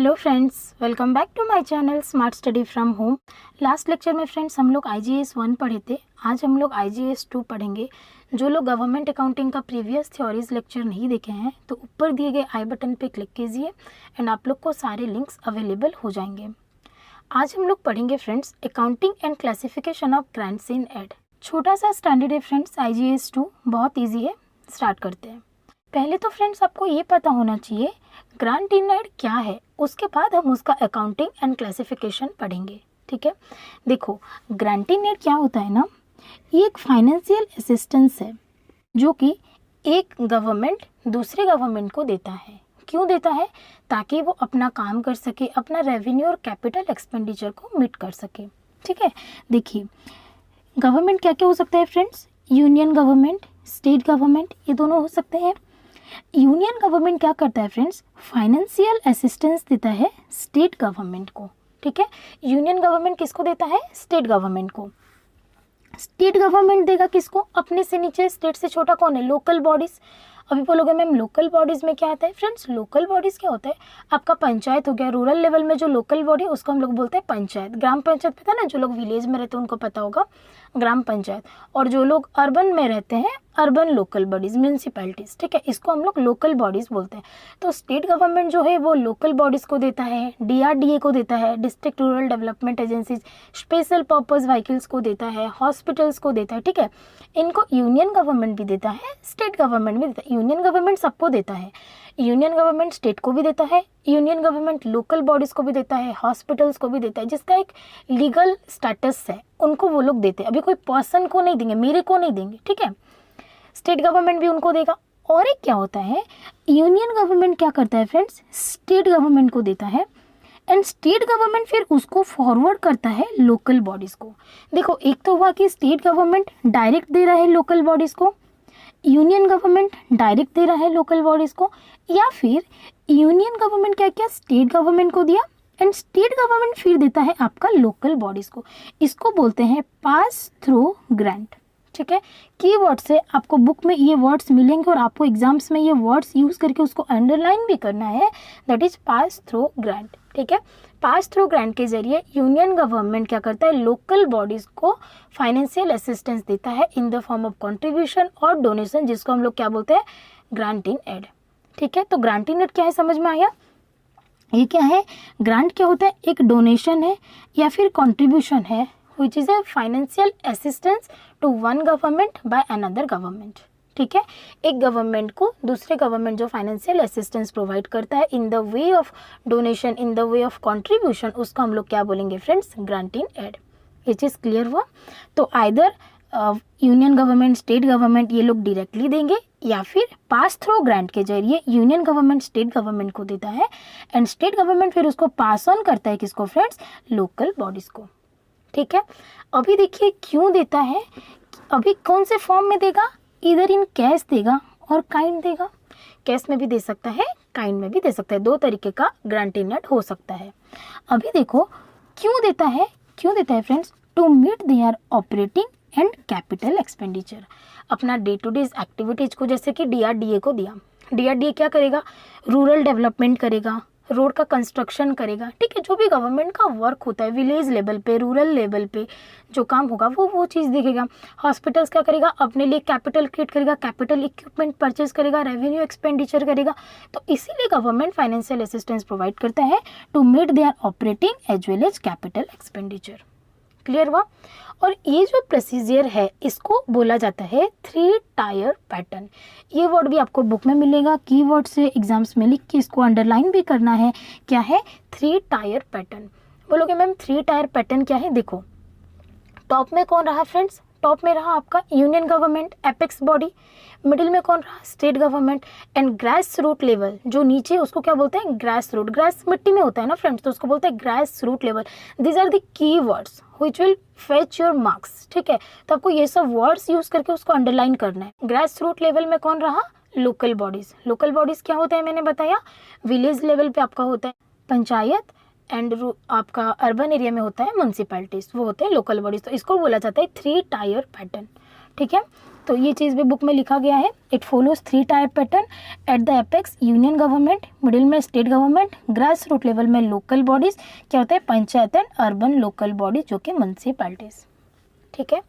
Hello friends, welcome back to my channel smart study from home. Last lecture में friends हम लोग IGS 1 पढ़े थे। आज हम लोग IGS 2 पढ़ेंगे। जो लोग गवर्नमेंट अकाउंटिंग का प्रीवियस थ्योरीज लेक्चर नहीं देखे हैं तो ऊपर दिए गए आई बटन पे क्लिक कीजिए एंड आप लोग को सारे लिंक्स अवेलेबल हो जाएंगे। आज हम लोग पढ़ेंगे friends accounting and classification of grants in aid. छोटा सा स्टैंडर्ड है फ्रेंड्स IGS 2, बहुत ईजी है। स्टार्ट करते हैं। पहले तो फ्रेंड्स आपको ये पता होना चाहिए ग्रांट इन एड क्या है, उसके बाद हम उसका अकाउंटिंग एंड क्लासिफिकेशन पढ़ेंगे। ठीक है, देखो ग्रांट इन एड क्या होता है ना, ये एक फाइनेंशियल असिस्टेंस है जो कि एक गवर्नमेंट दूसरे गवर्नमेंट को देता है। क्यों देता है? ताकि वो अपना काम कर सके, अपना रेवेन्यू और कैपिटल एक्सपेंडिचर को मीट कर सके। ठीक है, देखिए गवर्नमेंट क्या क्या हो सकता है friends, union government, state government, ये दोनों हो सकते हैं। यूनियन गवर्नमेंट क्या करता है फ्रेंड्स, फाइनेंशियल असिस्टेंस देता है स्टेट गवर्नमेंट को। ठीक है, यूनियन गवर्नमेंट किसको देता है? स्टेट गवर्नमेंट को। स्टेट गवर्नमेंट देगा किसको? अपने से नीचे, स्टेट से छोटा कौन है? Local bodies. अभी बोलोगे मैम लोकल बॉडीज में क्या आता है? फ्रेंड्स लोकल बॉडीज क्या होता है? आपका पंचायत हो गया, रूरल लेवल में जो लोकल बॉडी है उसको हम लोग बोलते हैं पंचायत। ग्राम पंचायत पता है ना, जो लोग विलेज में रहते हैं उनको पता होगा ग्राम पंचायत, और जो लोग अर्बन में रहते हैं अर्बन लोकल बॉडीज, म्यूनसिपैलिटीज। ठीक है, इसको हम लोग लोकल बॉडीज बोलते हैं। तो स्टेट गवर्नमेंट जो है वो लोकल बॉडीज को देता है, DRDA को देता है, district rural development agencies, special purpose vehicles को देता है, हॉस्पिटल्स को देता है। ठीक है, इनको यूनियन गवर्नमेंट भी देता है, स्टेट गवर्नमेंट भी देता है। यूनियन गवर्नमेंट सबको देता है, यूनियन गवर्नमेंट स्टेट को भी देता है, यूनियन गवर्नमेंट लोकल बॉडीज को भी देता है, हॉस्पिटल्स को भी देता है। जिसका एक लीगल स्टेटस है उनको वो लोग देते हैं। अभी कोई पर्सन को नहीं देंगे, मेरे को नहीं देंगे। ठीक है, स्टेट गवर्नमेंट भी उनको देगा। और एक क्या होता है, यूनियन गवर्नमेंट क्या करता है फ्रेंड्स, स्टेट गवर्नमेंट को देता है एंड स्टेट गवर्नमेंट फिर उसको फॉरवर्ड करता है लोकल बॉडीज को। देखो एक तो हुआ कि स्टेट गवर्नमेंट डायरेक्ट दे रहा है लोकल बॉडीज को, यूनियन गवर्नमेंट डायरेक्ट दे रहा है लोकल बॉडीज को, या फिर यूनियन गवर्नमेंट क्या किया, स्टेट गवर्नमेंट को दिया एंड स्टेट गवर्नमेंट फिर देता है आपका लोकल बॉडीज को। इसको बोलते हैं पास थ्रू ग्रांट। ठीक है, कीवर्ड से आपको बुक में ये वर्ड्स मिलेंगे और आपको एग्जाम्स में ये वर्ड्स यूज करके उसको अंडरलाइन भी करना है, that is pass through grant. ठीक है, पास थ्रू ग्रांट के जरिए यूनियन गवर्नमेंट क्या करता है, लोकल बॉडीज को फाइनेंशियल असिस्टेंस देता है इन द फॉर्म ऑफ कंट्रीब्यूशन और डोनेशन, जिसको हम लोग क्या बोलते हैं, ग्रांट इन एड। ठीक है, तो ग्रांट इन एड क्या है समझ में आया? ये क्या है, ग्रांट क्या होता है, एक डोनेशन है या फिर कंट्रीब्यूशन है which is a financial assistance to one government by another government। ठीक है, एक गवर्नमेंट को दूसरे गवर्नमेंट जो फाइनेंशियल असिस्टेंस प्रोवाइड करता है in the way of donation, in the way of contribution, उसको हम लोग क्या बोलेंगे फ्रेंड्स, ग्रांट इन एड। ये चीज़ क्लियर हुआ? तो either union government, state government ये लोग डायरेक्टली देंगे या फिर पास थ्रू ग्रांट के जरिए यूनियन गवर्नमेंट स्टेट गवर्नमेंट को देता है एंड स्टेट गवर्नमेंट फिर उसको पास ऑन करता है किसको फ्रेंड्स, लोकल बॉडीज को। ठीक है, अभी देखिए क्यों देता है, अभी कौन से फॉर्म में देगा, इधर इन कैश देगा और काइंड देगा। कैश में भी दे सकता है, काइंड में भी दे सकता है, दो तरीके का ग्रांट इन एड हो सकता है। अभी देखो क्यों देता है, क्यों देता है friends, to meet their operating and capital expenditure. अपना डे टू डे एक्टिविटीज को, जैसे कि DRDA को दिया, DRDA क्या करेगा, रूरल डेवलपमेंट करेगा, रोड का कंस्ट्रक्शन करेगा। ठीक है, जो भी गवर्नमेंट का वर्क होता है विलेज लेवल पे, रूरल लेवल पे जो काम होगा वो चीज़ देखेगा। हॉस्पिटल्स क्या करेगा, अपने लिए कैपिटल क्रिएट करेगा, कैपिटल इक्विपमेंट परचेज करेगा, रेवेन्यू एक्सपेंडिचर करेगा। तो इसीलिए गवर्नमेंट फाइनेंशियल असिस्टेंस प्रोवाइड करता है to meet their operating as well as capital expenditure. Clear हुआ? और ये जो प्रोसीजर है इसको बोला जाता है 3 टायर पैटर्न। ये वर्ड भी आपको बुक में मिलेगा, कीवर्ड से एग्जाम्स में लिख के इसको अंडरलाइन भी करना है। क्या है? 3 टायर पैटर्न। बोलोगे मैम 3 टायर पैटर्न क्या है? देखो टॉप में कौन रहा फ्रेंड्स, टॉप में रहा आपका union government apex body, middle में कौन रहा, state government, and grass root level जो नीचे उसको क्या बोलते हैं, ग्रास रूट। ग्रास मिट्टी में होता है ना फ्रेंड्स, तो उसको बोलते हैं grass root level. These are the key words which will fetch your marks. ठीक है, तो आपको ये सब वर्ड्स यूज करके उसको अंडरलाइन करना है। ग्रास रूट लेवल में कौन रहा, लोकल बॉडीज। लोकल बॉडीज क्या होता है मैंने बताया, विलेज लेवल पे आपका होता है पंचायत एंड आपका अर्बन एरिया में होता है म्यूनसिपैलिटीज, वो होते हैं लोकल बॉडीज। तो इसको बोला जाता है 3 टायर पैटर्न। ठीक है, तो ये चीज़ भी बुक में लिखा गया है। It follows 3 type pattern, at the apex union government, middle में state government, grass root level में लोकल बॉडीज़, क्या होता है panchayat and urban local body जो कि म्युनिसिपैलिटीज़। ठीक है,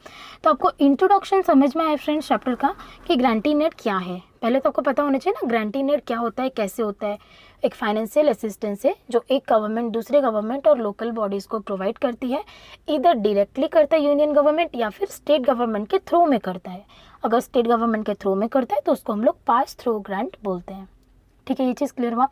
तो आपको इंट्रोडक्शन समझ में आया फ्रेंड्स चैप्टर का कि गारंटी नेट क्या है। पहले तो आपको पता होना चाहिए ना गारंटी नेट क्या होता है, कैसे होता है। एक फाइनेंशियल असिस्टेंस है जो एक गवर्नमेंट दूसरे गवर्नमेंट और लोकल बॉडीज़ को प्रोवाइड करती है। इधर डायरेक्टली करता है यूनियन गवर्नमेंट या फिर स्टेट गवर्नमेंट के थ्रू में करता है। अगर स्टेट गवर्नमेंट के थ्रू में करता है तो उसको हम लोग पास थ्रू ग्रांट बोलते हैं। ठीक है, ये चीज़ क्लियर हुआ।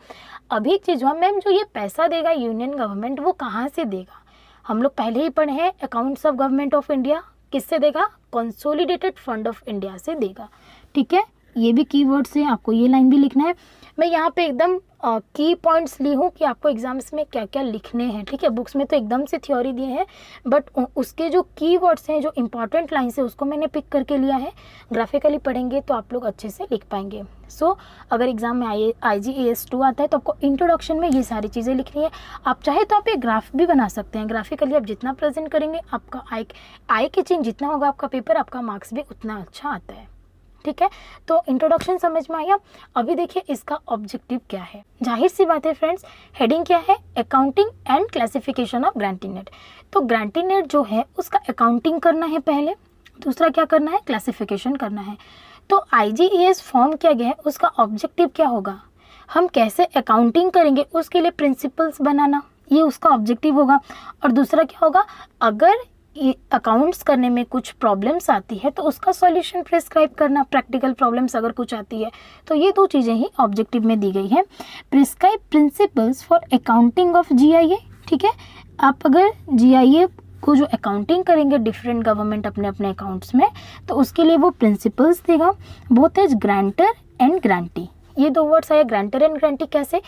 अभी एक चीज़ हुआ मैम, जो ये पैसा देगा यूनियन गवर्नमेंट वो कहाँ से देगा? हम लोग पहले ही पढ़े हैं accounts of government of India, किससे देगा? कंसोलिडेटेड फंड ऑफ इंडिया से देगा। ठीक है, ये भी कीवर्ड्स है, आपको ये लाइन भी लिखना है। मैं यहाँ पे एकदम की पॉइंट्स ली हूँ कि आपको एग्जाम्स में क्या क्या लिखने हैं। ठीक है, बुक्स में तो एकदम से थ्योरी दिए हैं, बट उसके जो कीवर्ड्स हैं, जो इंपॉर्टेंट लाइन्स है, उसको मैंने पिक करके लिया है। ग्राफिकली पढ़ेंगे तो आप लोग अच्छे से लिख पाएंगे। सो अगर एग्जाम में IGES 2 आता है तो आपको इंट्रोडक्शन में ये सारी चीज़ें लिखनी है। आप चाहे तो आप एक ग्राफ भी बना सकते हैं। ग्राफिकली आप जितना प्रेजेंट करेंगे, आपका आई कैचिंग जितना होगा आपका पेपर, आपका मार्क्स भी उतना अच्छा आता है। ठीक है, तो इंट्रोडक्शन समझ में आया। अभी देखिए इसका ऑब्जेक्टिव क्या है। जाहिर सी बात है फ्रेंड्स, हेडिंग क्या है? Accounting and classification of guarantee net. तो गारंटी नेट जो है उसका अकाउंटिंग करना है पहले, दूसरा क्या करना है? क्लासिफिकेशन करना है। तो IGES फॉर्म किया गया है, उसका ऑब्जेक्टिव क्या होगा? हम कैसे अकाउंटिंग करेंगे उसके लिए प्रिंसिपल्स बनाना, ये उसका ऑब्जेक्टिव होगा। और दूसरा क्या होगा? अगर अकाउंट्स करने में कुछ प्रॉब्लम्स आती है तो उसका सॉल्यूशन प्रिस्क्राइब करना, प्रैक्टिकल प्रॉब्लम्स अगर कुछ आती है तो ये 2 चीज़ें ही ऑब्जेक्टिव में दी गई हैं। Prescribe principles for accounting of GIA। ठीक है, आप अगर GIA को जो अकाउंटिंग करेंगे डिफरेंट गवर्नमेंट अपने अपने अकाउंट्स में, तो उसके लिए वो प्रिंसिपल्स देगा। बोथ एज ग्रांटर एंड ग्रांटी, ये 2 वर्ड्स आए, ग्रांटर एंड ग्रांटी। कैसे?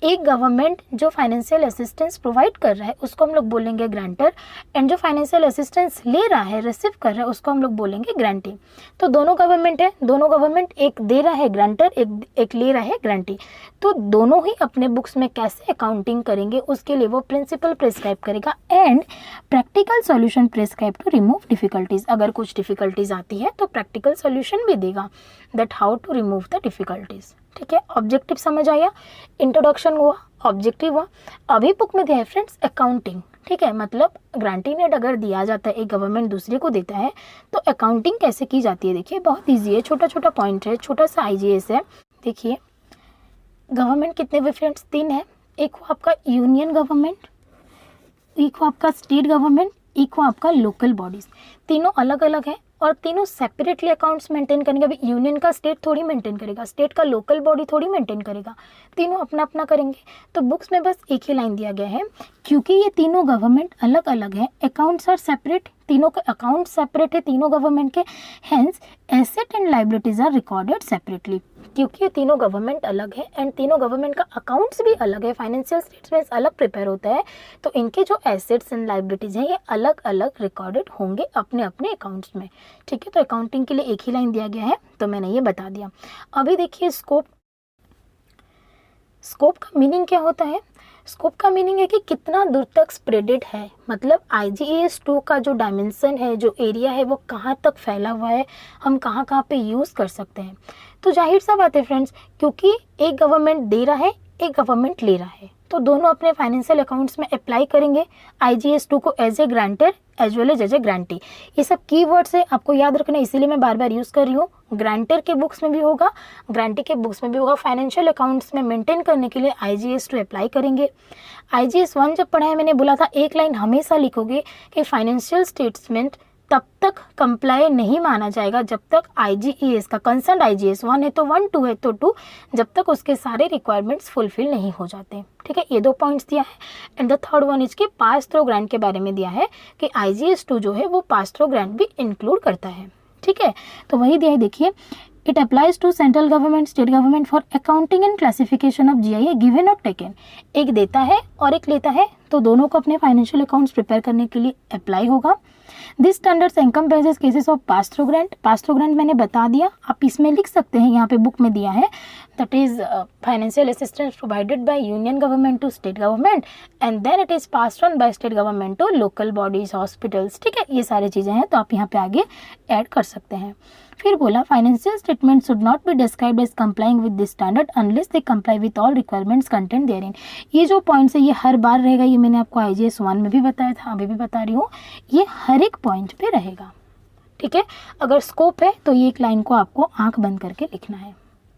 एक गवर्नमेंट जो फाइनेंशियल असिस्टेंस प्रोवाइड कर रहा है उसको हम लोग बोलेंगे ग्रांटर, एंड जो फाइनेंशियल असिस्टेंस ले रहा है, रिसीव कर रहा है, उसको हम लोग बोलेंगे ग्रांटी। तो दोनों गवर्नमेंट है, दोनों गवर्नमेंट, एक दे रहा है ग्रांटर, एक ले रहा है ग्रांटी। तो दोनों ही अपने बुक्स में कैसे अकाउंटिंग करेंगे उसके लिए वो प्रिंसिपल प्रिस्क्राइब करेगा, and practical solution prescribe to remove difficulties. अगर कुछ डिफिकल्टीज आती है तो प्रैक्टिकल सॉल्यूशन भी देगा, that how to remove the difficulties. ठीक है, ऑब्जेक्टिव समझ आया। इंट्रोडक्शन हुआ, ऑब्जेक्टिव हुआ। अभी बुक में दिया है फ्रेंड्स अकाउंटिंग। ठीक है, मतलब गारंटी नेट अगर दिया जाता है, एक गवर्नमेंट दूसरे को देता है, तो अकाउंटिंग कैसे की जाती है? देखिए बहुत ईजी है, छोटा छोटा पॉइंट है, छोटा सा IGES है। देखिए गवर्नमेंट कितने हुए फ्रेंड्स? 3 है। एक हुआ आपका यूनियन गवर्नमेंट, एक हुआ आपका स्टेट गवर्नमेंट, एक हुआ आपका लोकल बॉडीज। तीनों अलग अलग है और तीनों सेपरेटली अकाउंट्स मेंटेन करेंगे। अभी यूनियन का स्टेट थोड़ी मेंटेन करेगा, स्टेट का लोकल बॉडी थोड़ी मेंटेन करेगा, तीनों अपना अपना करेंगे। तो बुक्स में बस एक ही लाइन दिया गया है, क्योंकि ये तीनों गवर्नमेंट अलग अलग है, अकाउंट्स आर सेपरेट, तीनों के अकाउंट सेपरेट है तीनों गवर्नमेंट के, hence asset and liabilities are recorded separately. क्योंकि ये तीनों गवर्नमेंट अलग है एंड तीनों गवर्नमेंट का अकाउंट्स भी अलग है, फाइनेंशियल स्टेटमेंट्स अलग प्रिपेयर होता है, तो इनके जो एसेट्स एंड लाइबिलिटीज हैं ये अलग अलग रिकॉर्डेड होंगे अपने अपने अकाउंट्स में। ठीक है, तो अकाउंटिंग के लिए एक ही लाइन दिया गया है, तो मैंने ये बता दिया। अभी देखिए स्कोप का मीनिंग क्या होता है? स्कोप का मीनिंग है कि कितना दूर तक स्प्रेडेड है, मतलब IGES 2 का जो डायमेंशन है, जो एरिया है, वो कहाँ तक फैला हुआ है, हम कहाँ कहाँ पे यूज़ कर सकते हैं। तो जाहिर सा बात है फ्रेंड्स, क्योंकि एक गवर्नमेंट दे रहा है, एक गवर्नमेंट ले रहा है, तो दोनों अपने फाइनेंशियल अकाउंट्स में अप्लाई करेंगे IGES 2 को as a grantor as well as a grantee. ये सब कीवर्ड्स है, आपको याद रखना, इसीलिए मैं बार बार यूज़ कर रही हूँ। ग्रांटर के बुक्स में भी होगा, ग्रांटी के बुक्स में भी होगा। फाइनेंशियल अकाउंट्स में मेंटेन करने के लिए IGES 2 अप्लाई करेंगे। IGES 1 जब पढ़ा है मैंने बोला था, एक लाइन हमेशा लिखोगे कि फाइनेंशियल स्टेटमेंट तब तक कंप्लाई नहीं माना जाएगा जब तक IGES का कंसर्न IGES 1 है तो 1, 2 है तो 2, जब तक उसके सारे रिक्वायरमेंट्स फुलफिल नहीं हो जाते। ठीक है, ये 2 पॉइंट्स दिया है। एंड द थर्ड वन इसके पास थ्रू ग्रांट के बारे में दिया है कि IGES 2 जो है वो पास थ्रू ग्रांट भी इंक्लूड करता है। ठीक है, तो वही दिया है, देखिए it applies to central government, state government for accounting and classification of GIA given और टेकन। एक देता है और एक लेता है, तो दोनों को अपने फाइनेंशियल अकाउंट्स प्रिपेयर करने के लिए अप्लाई होगा। This standards encompasses cases of pass through grant. Pass through grant मैंने बता दिया, आप इसमें लिख सकते हैं, यहाँ पे बुक में दिया है, that is financial assistance provided by union government to state government and then it is passed on by state government to local bodies, hospitals. ठीक है, ये सारी चीज़ें हैं, तो आप यहाँ पे आगे ऐड कर सकते हैं। फिर बोला financial statement should not be described as complying with this standard unless they comply with all requirements content therein. ये जो पॉइंट्स है ये हर बार रहेगा, ये मैंने आपको IGS 1 में भी बताया था, अभी भी बता रही हूँ, ये हर एक पॉइंट पे रहेगा। ठीक है, अगर स्कोप है तो ये एक लाइन को आपको आंख बंद करके लिखना है।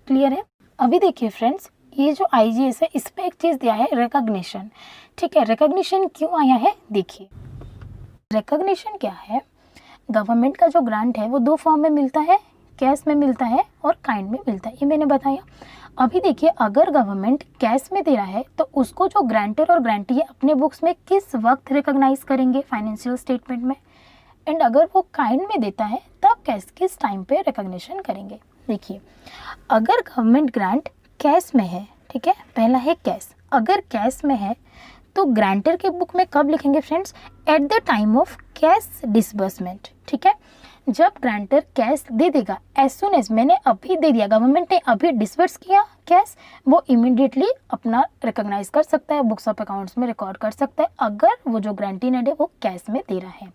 क्लियर है? अभी देखिए फ्रेंड्स, ये जो IGS है इस पर एक चीज़ दिया है, रिकॉग्निशन। ठीक है, रिकॉग्निशन क्यों आया है देखिए। रिकॉग्निशन क्या है, गवर्नमेंट का जो ग्रांट है वो दो फॉर्म में मिलता है, कैश में मिलता है और काइंड में मिलता है, ये मैंने बताया। अभी देखिए, अगर गवर्नमेंट कैश में दे रहा है तो उसको जो ग्रांटर और ग्रांटी है अपने बुक्स में किस वक्त रिकॉग्नाइज करेंगे, फाइनेंशियल स्टेटमेंट में। एंड अगर वो काइंड में देता है तब कैश किस टाइम पे रिकॉग्निशन करेंगे। देखिए, अगर गवर्नमेंट ग्रांट कैश में है, ठीक है, पहला है कैश, अगर कैश में है तो ग्रांटर के बुक में कब लिखेंगे friends, at the time of cash disbursement. ठीक है, जब ग्रांटर कैश दे देगा, एज सुन एज मैंने अभी दे दिया, गवर्नमेंट ने अभी डिसबर्स किया कैश, वो इमीडिएटली अपना रिकॉग्नाइज कर सकता है, बुक्स ऑफ अकाउंट्स में रिकॉर्ड कर सकता है, अगर वो जो ग्रांटी नेट है वो कैश में दे रहा है।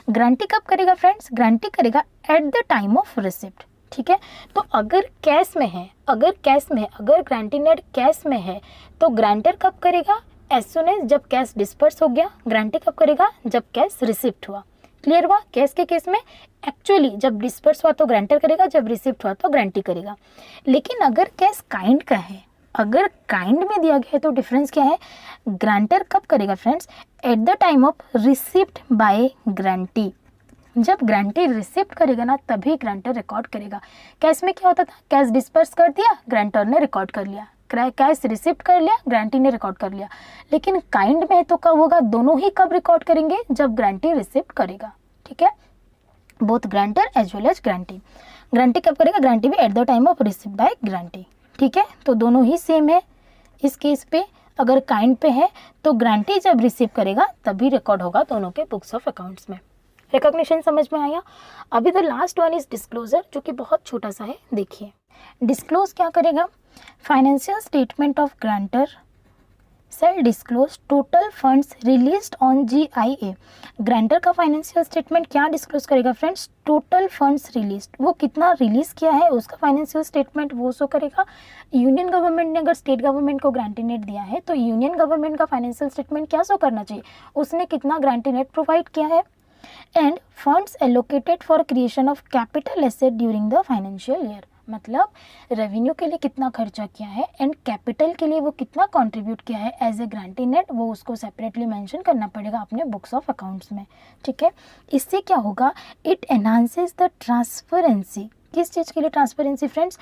ग्रांटी कब करेगा फ्रेंड्स, ग्रांटी करेगा eight the time of receipt. ठीक है, तो अगर कैश में है, अगर ग्रांटी नेट कैश में है तो ग्रांटर कब करेगा, एज सुन एज जब कैश डिस्पर्स हो गया। ग्रांटी कब करेगा, जब कैश रिसिप्ट हुआ। क्लियर हुआ? कैश के केस में एक्चुअली जब डिस्पर्स हुआ तो ग्रांटर करेगा, जब रिसिप्ट हुआ तो ग्रांटी करेगा। लेकिन अगर कैश काइंड का है, अगर काइंड में दिया गया है तो डिफरेंस क्या है, ग्रांटर कब करेगा friends, at the time of receipt by grantee. जब ग्रांटी रिसिप्ट करेगा ना तभी ग्रांटर रिकॉर्ड करेगा। कैश में क्या होता था, कैश डिस्पर्स कर दिया, ग्रांटर ने रिकॉर्ड कर लिया, कैश रिसिप्ट कर लिया, ग्रांटी ने रिकॉर्ड कर लिया। लेकिन काइंड में तो कब होगा, दोनों ही कब रिकॉर्ड करेंगे, जब ग्रांटी रिसिप्ट करेगा। ठीक है, both grantor as well as grantee. Grantee कब करेगा, ग्रांटी भी at the time of receipt by grantee. ठीक है, तो दोनों ही सेम है इस केस पे। अगर काइंड पे है तो ग्रांटी जब रिसीव करेगा तभी रिकॉर्ड होगा दोनों के बुक्स ऑफ अकाउंट्स में। रिकॉग्निशन समझ में आया? अभी the last one is disclosure, जो कि बहुत छोटा सा है। देखिए, डिस्क्लोज क्या करेगा, financial statement of grantor shall disclose total funds released on GIA। Grantor का फाइनेंशियल स्टेटमेंट क्या डिस्क्लोज करेगा फ्रेंड्स, टोटल फंड्स रिलीज्ड, वो कितना रिलीज किया है उसका फाइनेंशियल स्टेटमेंट वो शो करेगा। यूनियन गवर्नमेंट ने अगर स्टेट गवर्नमेंट को ग्रांटी नेट दिया है तो यूनियन गवर्नमेंट का फाइनेंशियल स्टेटमेंट क्या शो करना चाहिए, उसने कितना ग्रांटी नेट प्रोवाइड किया है। End funds allocated for creation of capital asset during the financial year, मतलब रेवेन्यू के लिए कितना खर्चा किया है एंड कैपिटल के लिए वो कितना कंट्रीब्यूट किया है एज ए ग्रांटी नेट, वो उसको सेपरेटली मेंशन करना पड़ेगा अपने बुक्स ऑफ अकाउंट्स में। ठीक है, इससे क्या होगा, इट एनहांसेस द ट्रांसपेरेंसी। किस चीज़ के लिए ट्रांसपेरेंसी फ्रेंड्स,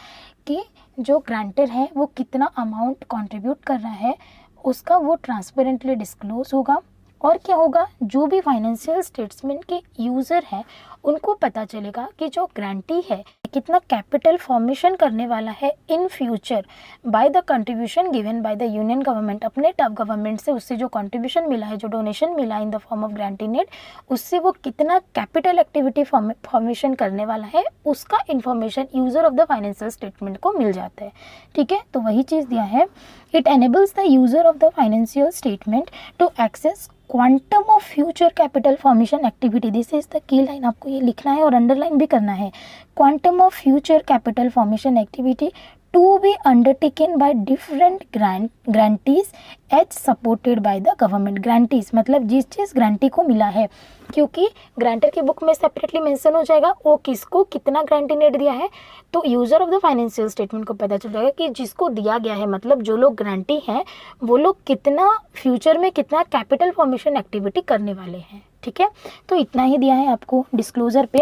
कि जो ग्रांटर है वो कितना अमाउंट कंट्रीब्यूट कर रहा है उसका वो ट्रांसपेरेंटली डिस्क्लोज होगा। और क्या होगा, जो भी फाइनेंशियल स्टेटमेंट के यूज़र हैं उनको पता चलेगा कि जो ग्रांटी है कितना कैपिटल फॉर्मेशन करने वाला है in future by the contribution given by the union government. अपने टॉप गवर्नमेंट से उससे जो कंट्रीब्यूशन मिला है, जो डोनेशन मिला in the form of grantee net, उससे वो कितना कैपिटल एक्टिविटी फॉर्मेशन करने वाला है उसका information user of the financial statement को मिल जाता है। ठीक है, तो वही चीज़ दिया है, it enables the user of the financial statement to access quantum of future capital formation activity. This is the key line, आपको ये लिखना है और अंडरलाइन भी करना है। Quantum of future capital formation activity to be undertaken by different grantees as supported by the government. Grantees मतलब जिस चीज़ ग्रांटी को मिला है, क्योंकि ग्रांटर की बुक में सेपरेटली मेंशन हो जाएगा वो किसको कितना ग्रांटी नेट दिया है, तो user of the financial statement को पता चल जाएगा कि जिसको दिया गया है, मतलब जो लोग ग्रांटी हैं वो लोग कितना फ्यूचर में कितना कैपिटल फॉर्मेशन एक्टिविटी करने वाले हैं। ठीक है, तो इतना ही दिया है आपको डिस्क्लोजर पे।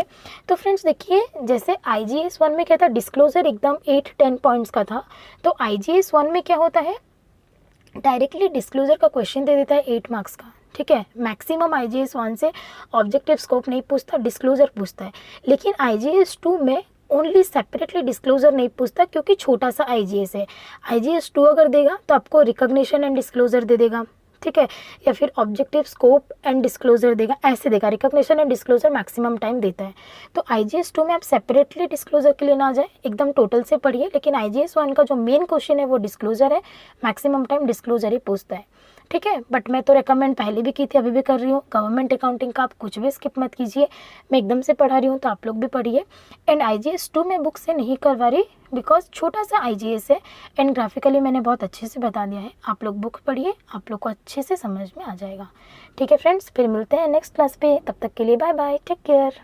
तो फ्रेंड्स देखिए, जैसे IGS 1 में क्या था, डिस्क्लोजर एकदम 8-10 पॉइंट्स का था, तो IGS 1 में क्या होता है, डायरेक्टली डिस्क्लोजर का क्वेश्चन दे देता है 8 मार्क्स का। ठीक है, मैक्सिमम IGS 1 से ऑब्जेक्टिव स्कोप नहीं पूछता, डिस्क्लोजर पूछता है। लेकिन IGS 2 में ओनली सेपरेटली डिस्क्लोजर नहीं पूछता, क्योंकि छोटा सा IGS है। IGS 2 अगर देगा तो आपको रिकॉग्निशन एंड डिस्क्लोजर दे देगा। ठीक है, या फिर ऑब्जेक्टिव, स्कोप एंड डिस्क्लोजर देगा, ऐसे देगा। Recognition and disclosure maximum time देता है। तो IGS 2 में आप सेपरेटली डिस्क्लोजर के लिए ना जाए, एकदम टोटल से पढ़िए, लेकिन IGS 1 का जो मेन क्वेश्चन है वो डिस्क्लोजर है, मैक्सिमम टाइम डिस्क्लोजर ही पूछता है, ठीक है। बट मैं तो रिकमेंड पहले भी की थी, अभी भी कर रही हूँ, गवर्नमेंट अकाउंटिंग का आप कुछ भी स्किप मत कीजिए, मैं एकदम से पढ़ा रही हूँ, तो आप लोग भी पढ़िए। एंड IGS 2 में बुक से नहीं करवा रही बिकॉज छोटा सा IGS है एंड ग्राफिकली मैंने बहुत अच्छे से बता दिया है। आप लोग बुक पढ़िए, आप लोग को अच्छे से समझ में आ जाएगा, ठीक है फ्रेंड्स। फिर मिलते हैं नेक्स्ट क्लास पे, तब तक के लिए बाय बाय, टेक केयर।